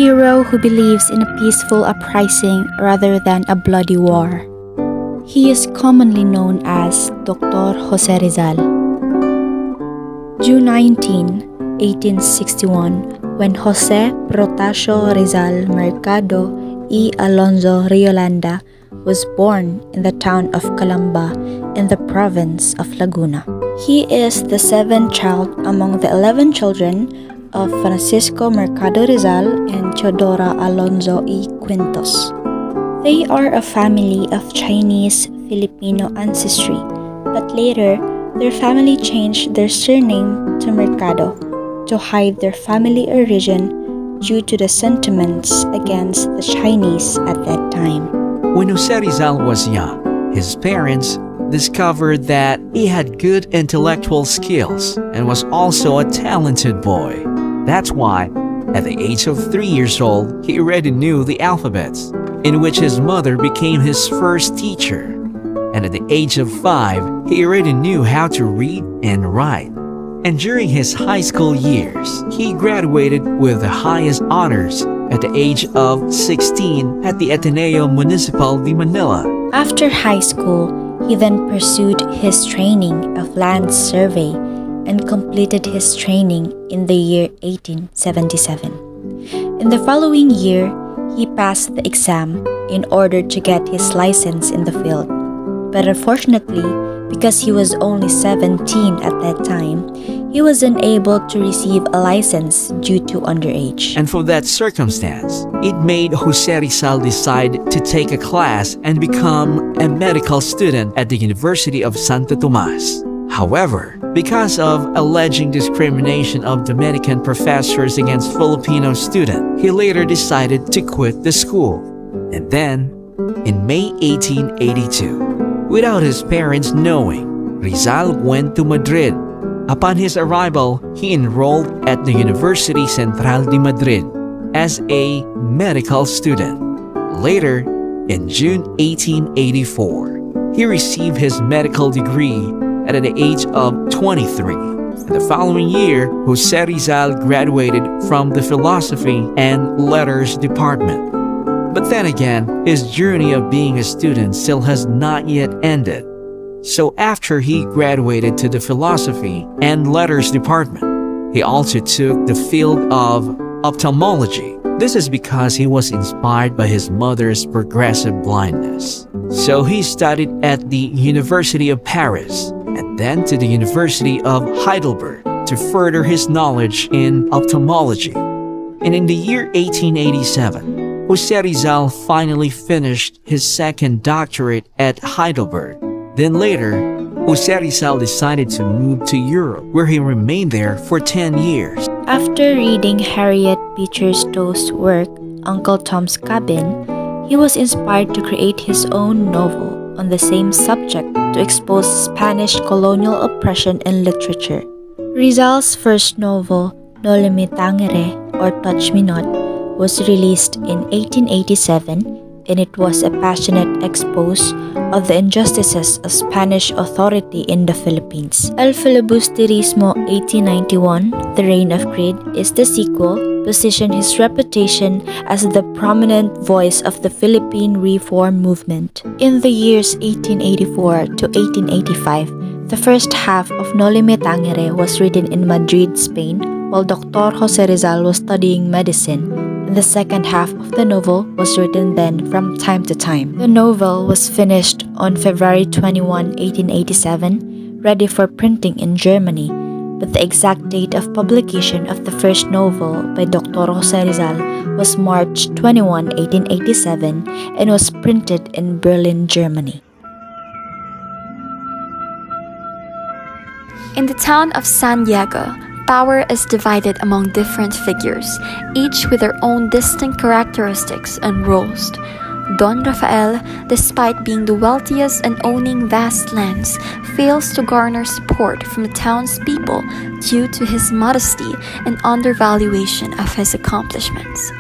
hero who believes in a peaceful uprising rather than a bloody war. He is commonly known as Dr. Jose Rizal. June 19, 1861, when Jose Protasio Rizal Mercado y Alonso Riolanda was born in the town of Calamba in the province of Laguna. He is the seventh child among the 11 children of Francisco Mercado Rizal and Teodora Alonso y Quintos. They are a family of Chinese Filipino ancestry, but later their family changed their surname to Mercado to hide their family origin due to the sentiments against the Chinese at that time. When Jose Rizal was young, his parents discovered that he had good intellectual skills and was also a talented boy. That's why, at the age of 3 years old, he already knew the alphabets, in which his mother became his first teacher. And at the age of 5, he already knew how to read and write. And during his high school years, he graduated with the highest honors at the age of 16 at the Ateneo Municipal de Manila. After high school, he then pursued his training of land survey and completed his training in the year 1877. In the following year, he passed the exam in order to get his license in the field. But unfortunately, because he was only 17 at that time, he was unable to receive a license due to underage. And for that circumstance, it made Jose Rizal decide to take a class and become a medical student at the University of Santo Tomas. However, because of alleging discrimination of Dominican professors against Filipino students, he later decided to quit the school. And then, in May 1882, without his parents knowing, Rizal went to Madrid. Upon his arrival, he enrolled at the University Central de Madrid as a medical student. Later, in June 1884, he received his medical degree at the age of 23. The following year, Jose Rizal graduated from the Philosophy and Letters department. But then again, his journey of being a student still has not yet ended. So after he graduated to the Philosophy and Letters department, he also took the field of ophthalmology. This is because he was inspired by his mother's progressive blindness. So he studied at the University of Paris and then to the University of Heidelberg to further his knowledge in ophthalmology. And in the year 1887, Jose Rizal finally finished his second doctorate at Heidelberg. Then later, Jose Rizal decided to move to Europe, where he remained there for 10 years. After reading Harriet Beecher Stowe's work, Uncle Tom's Cabin, he was inspired to create his own novel on the same subject to expose Spanish colonial oppression in literature. Rizal's first novel, No Me Tangere or Touch Me Not, was released in 1887, and it was a passionate expose of the injustices of Spanish authority in the Philippines. El Filibusterismo 1891, The Reign of Greed, is the sequel, positioned his reputation as the prominent voice of the Philippine reform movement. In the years 1884 to 1885, the first half of No Me Tangere was written in Madrid, Spain, while Dr. Jose Rizal was studying medicine. The second half of the novel was written then from time to time. The novel was finished on February 21, 1887, ready for printing in Germany, but the exact date of publication of the first novel by Dr. Jose Rizal was March 21, 1887, and was printed in Berlin, Germany. In the town of San Diego, power is divided among different figures, each with their own distinct characteristics and roles. Don Rafael, despite being the wealthiest and owning vast lands, fails to garner support from the townspeople due to his modesty and undervaluation of his accomplishments.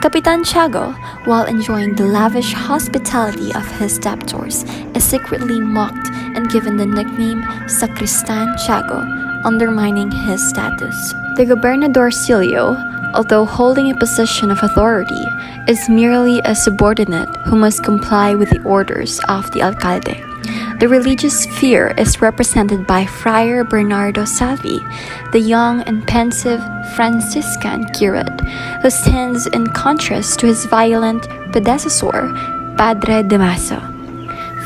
Capitan Tiago, while enjoying the lavish hospitality of his debtors, is secretly mocked and given the nickname Sacristan Tiago, undermining his status. The Gobernador Silio, although holding a position of authority, is merely a subordinate who must comply with the orders of the alcalde. The religious sphere is represented by Friar Bernardo Salvi, the young and pensive Franciscan curate, who stands in contrast to his violent predecessor, Padre Damaso.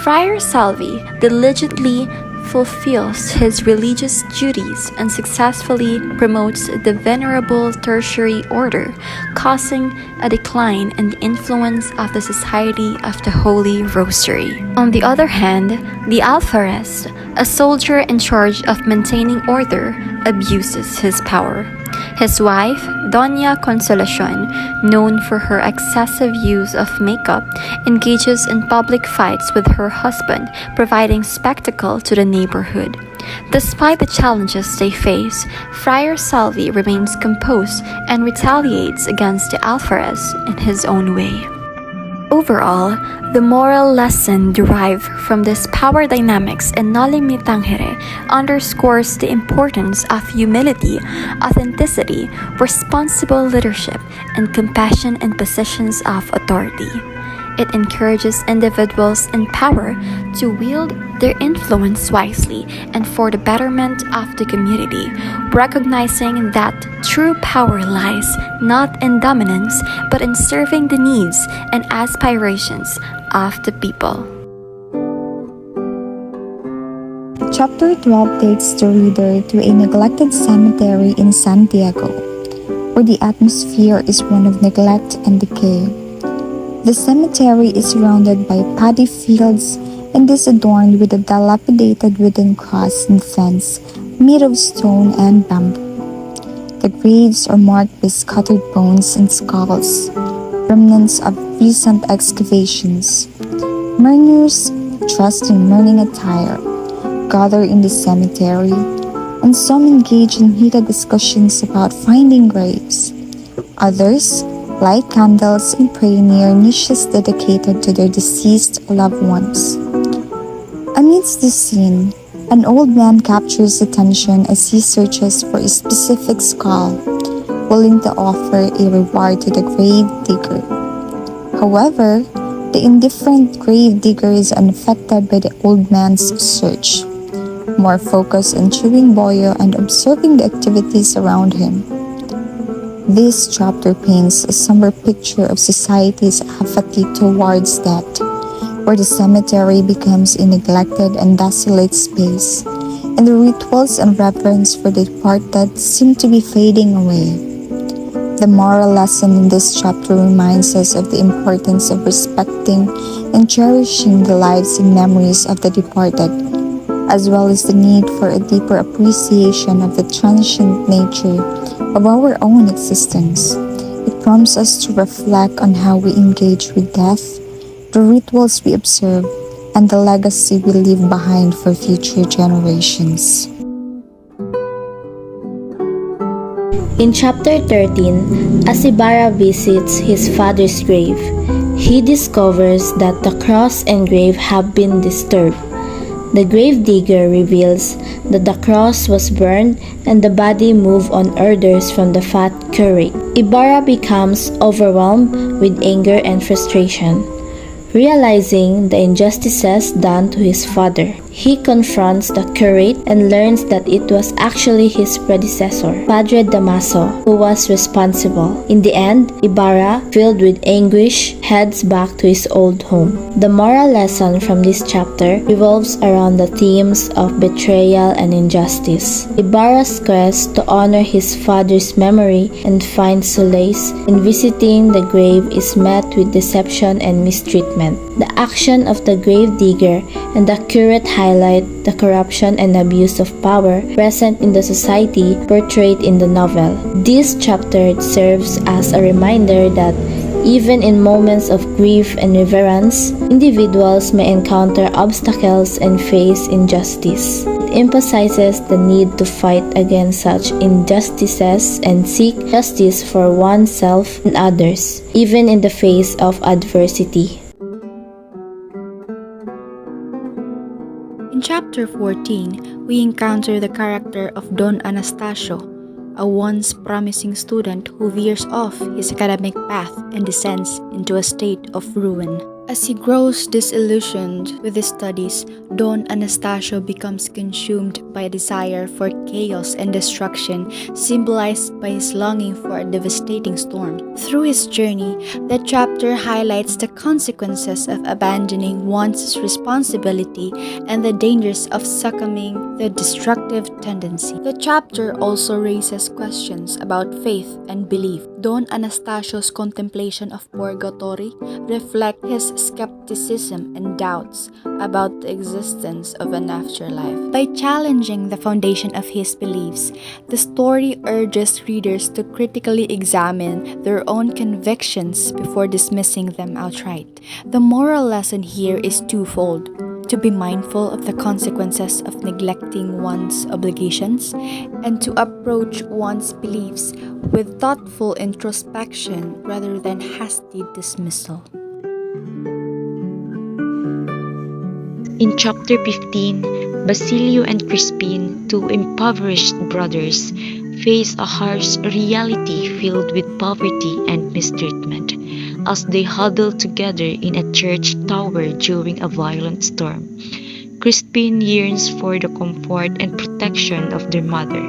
Friar Salvi diligently fulfills his religious duties and successfully promotes the venerable tertiary order, causing a decline in the influence of the Society of the Holy Rosary. On the other hand, the alferez, a soldier in charge of maintaining order, abuses his power. His wife, Doña Consolacion, known for her excessive use of makeup, engages in public fights with her husband, providing spectacle to the neighborhood. Despite the challenges they face, Friar Salvi remains composed and retaliates against the alferez in his own way. Overall, the moral lesson derived from this power dynamics in Noli Me Tangere underscores the importance of humility, authenticity, responsible leadership, and compassion in positions of authority. It encourages individuals in power to wield their influence wisely and for the betterment of the community, recognizing that true power lies not in dominance but in serving the needs and aspirations of the people. Chapter 12 takes the reader to a neglected cemetery in Santiago, where the atmosphere is one of neglect and decay. The cemetery is surrounded by paddy fields and is adorned with a dilapidated wooden cross and fence made of stone and bamboo. The graves are marked by scattered bones and skulls, remnants of recent excavations. Mourners, dressed in mourning attire, gather in the cemetery, and some engage in heated discussions about finding graves. Others light candles and pray near niches dedicated to their deceased loved ones. Amidst this scene, an old man captures attention as he searches for a specific skull, willing to offer a reward to the grave digger. However, the indifferent grave digger is unaffected by the old man's search, more focused on chewing boyo and observing the activities around him. This chapter paints a somber picture of society's apathy towards death, where the cemetery becomes a neglected and desolate space, and the rituals and reverence for the departed seem to be fading away. The moral lesson in this chapter reminds us of the importance of respecting and cherishing the lives and memories of the departed, as well as the need for a deeper appreciation of the transient nature of our own existence. It prompts us to reflect on how we engage with death, the rituals we observe, and the legacy we leave behind for future generations. In chapter 13, as Ibarra visits his father's grave, he discovers that the cross and grave have been disturbed. The grave digger reveals that the cross was burned and the body moved on orders from the fat curate. Ibarra becomes overwhelmed with anger and frustration. Realizing the injustices done to his father, he confronts the curate and learns that it was actually his predecessor, Padre Damaso, who was responsible. In the end, Ibarra, filled with anguish, heads back to his old home. The moral lesson from this chapter revolves around the themes of betrayal and injustice. Ibarra's quest to honor his father's memory and find solace in visiting the grave is met with deception and mistreatment. The action of the grave digger and the curate highlight the corruption and abuse of power present in the society portrayed in the novel. This chapter serves as a reminder that even in moments of grief and reverence, individuals may encounter obstacles and face injustice. It emphasizes the need to fight against such injustices and seek justice for oneself and others, even in the face of adversity. In chapter 14, we encounter the character of Don Anastasio, a once promising student who veers off his academic path and descends into a state of ruin. As he grows disillusioned with his studies, Don Anastasio becomes consumed by a desire for chaos and destruction, symbolized by his longing for a devastating storm. Through his journey, the chapter highlights the consequences of abandoning one's responsibility and the dangers of succumbing to destructive tendency. The chapter also raises questions about faith and belief. Don Anastasio's contemplation of purgatory reflect his skepticism and doubts about the existence of an afterlife. By challenging the foundation of his beliefs, the story urges readers to critically examine their own convictions before dismissing them outright. The moral lesson here is twofold: to be mindful of the consequences of neglecting one's obligations, and to approach one's beliefs with thoughtful introspection rather than hasty dismissal. In chapter 15, Basilio and Crispin, two impoverished brothers, face a harsh reality filled with poverty and mistreatment as they huddle together in a church tower during a violent storm. Crispin yearns for the comfort and protection of their mother.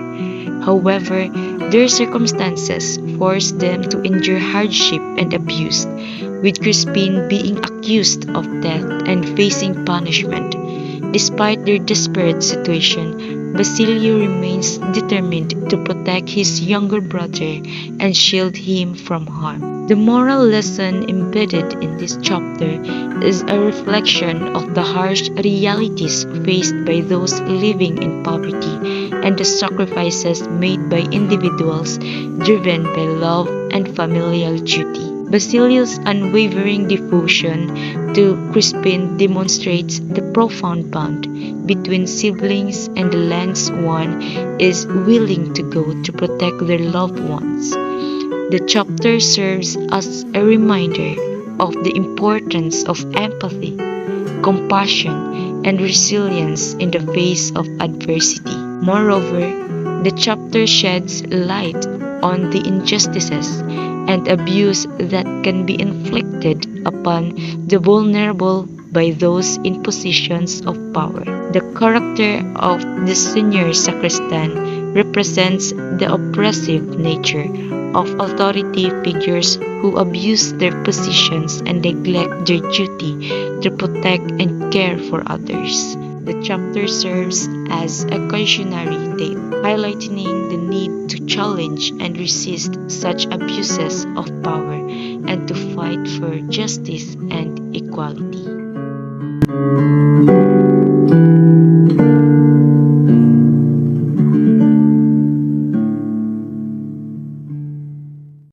However, their circumstances force them to endure hardship and abuse, with Crispin being accused of theft and facing punishment. Despite their desperate situation, Basilio remains determined to protect his younger brother and shield him from harm. The moral lesson embedded in this chapter is a reflection of the harsh realities faced by those living in poverty and the sacrifices made by individuals driven by love and familial duty. Basilio's unwavering devotion to Crispin demonstrates the profound bond between siblings and the lengths one is willing to go to protect their loved ones. The chapter serves as a reminder of the importance of empathy, compassion, and resilience in the face of adversity. Moreover, the chapter sheds light on the injustices and abuse that can be inflicted upon the vulnerable by those in positions of power. The character of the senior sacristan represents the oppressive nature of authority figures who abuse their positions and neglect their duty to protect and care for others. The chapter serves as a cautionary tale, highlighting the need to challenge and resist such abuses of power and to fight for justice and equality.